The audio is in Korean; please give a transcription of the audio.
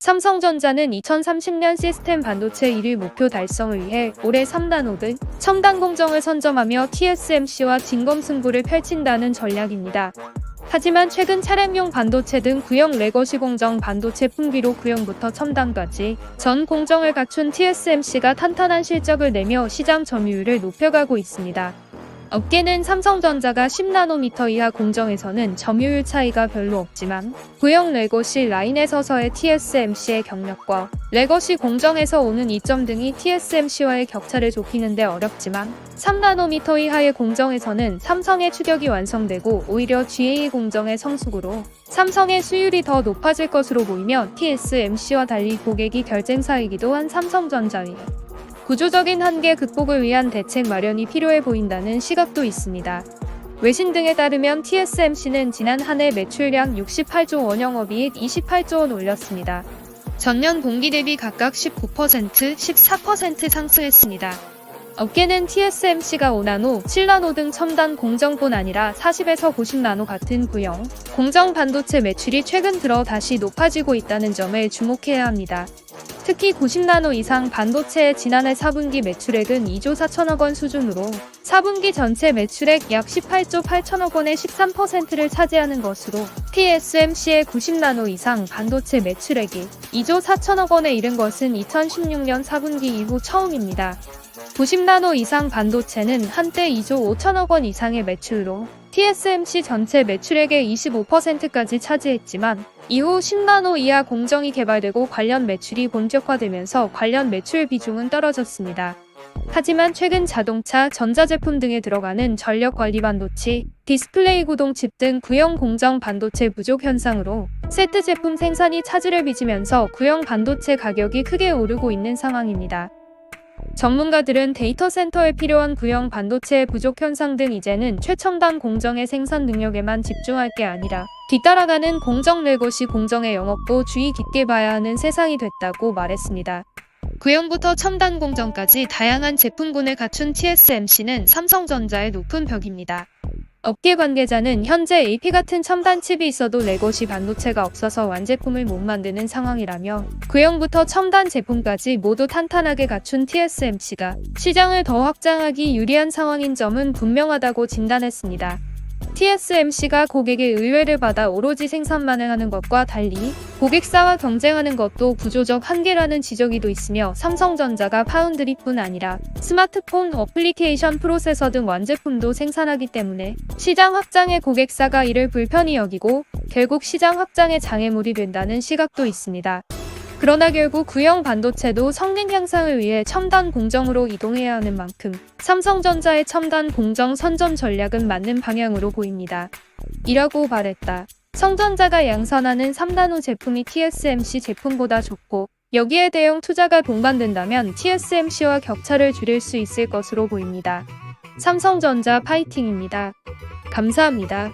삼성전자는 2030년 시스템 반도체 1위 목표 달성을 위해 올해 3나노 등 첨단 공정을 선점하며 TSMC와 진검승부를 펼친다는 전략입니다. 하지만 최근 차량용 반도체 등 구형 레거시 공정 반도체 품귀로 구형부터 첨단까지 전 공정을 갖춘 TSMC가 탄탄한 실적을 내며 시장 점유율을 높여가고 있습니다. 업계는 삼성전자가 10나노미터 이하 공정에서는 점유율 차이가 별로 없지만 구형 레거시 라인에서의 TSMC의 경력과 레거시 공정에서 오는 이점 등이 TSMC와의 격차를 좁히는 데 어렵지만 3나노미터 이하의 공정에서는 삼성의 추격이 완성되고 오히려 GA 공정의 성숙으로 삼성의 수율이 더 높아질 것으로 보이며 TSMC와 달리 고객이 결쟁사이기도 한 삼성전자의 구조적인 한계 극복을 위한 대책 마련이 필요해 보인다는 시각도 있습니다. 외신 등에 따르면 TSMC는 지난 한 해 매출량 68조 원, 영업이익 28조 원 올렸습니다. 전년 동기 대비 각각 19%, 14% 상승했습니다. 업계는 TSMC가 5나노, 7나노 등 첨단 공정뿐 아니라 40에서 90나노 같은 구형 공정 반도체 매출이 최근 들어 다시 높아지고 있다는 점을 주목해야 합니다. 특히 90나노 이상 반도체의 지난해 4분기 매출액은 2조 4천억 원 수준으로 4분기 전체 매출액 약 18조 8천억 원의 13%를 차지하는 것으로 TSMC의 90나노 이상 반도체 매출액이 2조 4천억 원에 이른 것은 2016년 4분기 이후 처음입니다. 90나노 이상 반도체는 한때 2조 5천억 원 이상의 매출로 TSMC 전체 매출액의 25%까지 차지했지만 이후 10나노 이하 공정이 개발되고 관련 매출이 본격화되면서 관련 매출 비중은 떨어졌습니다. 하지만 최근 자동차, 전자제품 등에 들어가는 전력관리 반도체, 디스플레이 구동칩 등 구형 공정 반도체 부족 현상으로 세트 제품 생산이 차질을 빚으면서 구형 반도체 가격이 크게 오르고 있는 상황입니다. 전문가들은 데이터 센터에 필요한 구형 반도체의 부족 현상 등 이제는 최첨단 공정의 생산 능력에만 집중할 게 아니라 뒤따라가는 공정 레거시 공정의 영업도 주의 깊게 봐야 하는 세상이 됐다고 말했습니다. 구형부터 첨단 공정까지 다양한 제품군을 갖춘 TSMC는 삼성전자의 높은 벽입니다. 업계 관계자는 현재 AP 같은 첨단 칩이 있어도 레거시 반도체가 없어서 완제품을 못 만드는 상황이라며 구형부터 첨단 제품까지 모두 탄탄하게 갖춘 TSMC가 시장을 더 확장하기 유리한 상황인 점은 분명하다고 진단했습니다. TSMC가 고객의 의뢰를 받아 오로지 생산만을 하는 것과 달리 고객사와 경쟁하는 것도 구조적 한계라는 지적이 있으며 삼성전자가 파운드리뿐 아니라 스마트폰, 어플리케이션 프로세서 등 완제품도 생산하기 때문에 시장 확장에 고객사가 이를 불편히 여기고 결국 시장 확장의 장애물이 된다는 시각도 있습니다. 그러나 결국 구형 반도체도 성능 향상을 위해 첨단 공정으로 이동해야 하는 만큼 삼성전자의 첨단 공정 선점 전략은 맞는 방향으로 보입니다. 이라고 말했다. 성전자가 양산하는 3나노 제품이 TSMC 제품보다 좋고 여기에 대형 투자가 동반된다면 TSMC와 격차를 줄일 수 있을 것으로 보입니다. 삼성전자 파이팅입니다. 감사합니다.